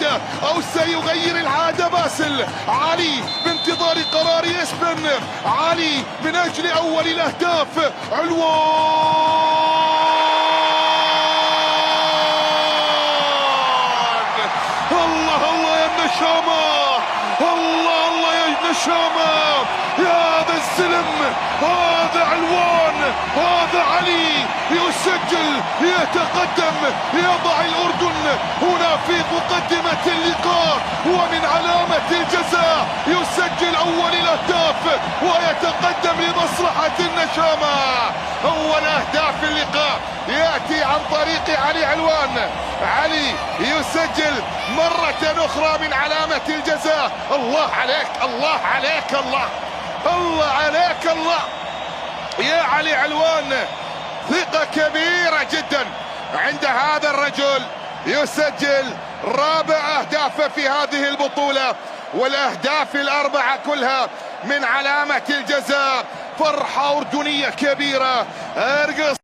العادة أو سيغير العادة باسل. علي بانتظار قرار يسبن، علي من أجل أول الأهداف. علوان الله الله يا النشامة، الله الله يا النشامة، يا هذا الزلم، هذا علوان، هذا علي يسجل، يتقدم، يضع الأردن هنا في مقدمة اللقاء، ومن علامة الجزاء يسجل أول الأهداف ويتقدم لمصلحة النشامة. أول أهداف اللقاء يأتي عن طريق علي علوان. علي يسجل مرة أخرى من علامة الجزاء. الله عليك، الله عليك، الله عليك، الله يا علي علوان. ثقة كبيرة جدا عند هذا الرجل، يسجل رابع أهدافه في هذه البطولة، والأهداف الأربعة كلها من علامة الجزاء. فرحة أردنية كبيرة. ارقص.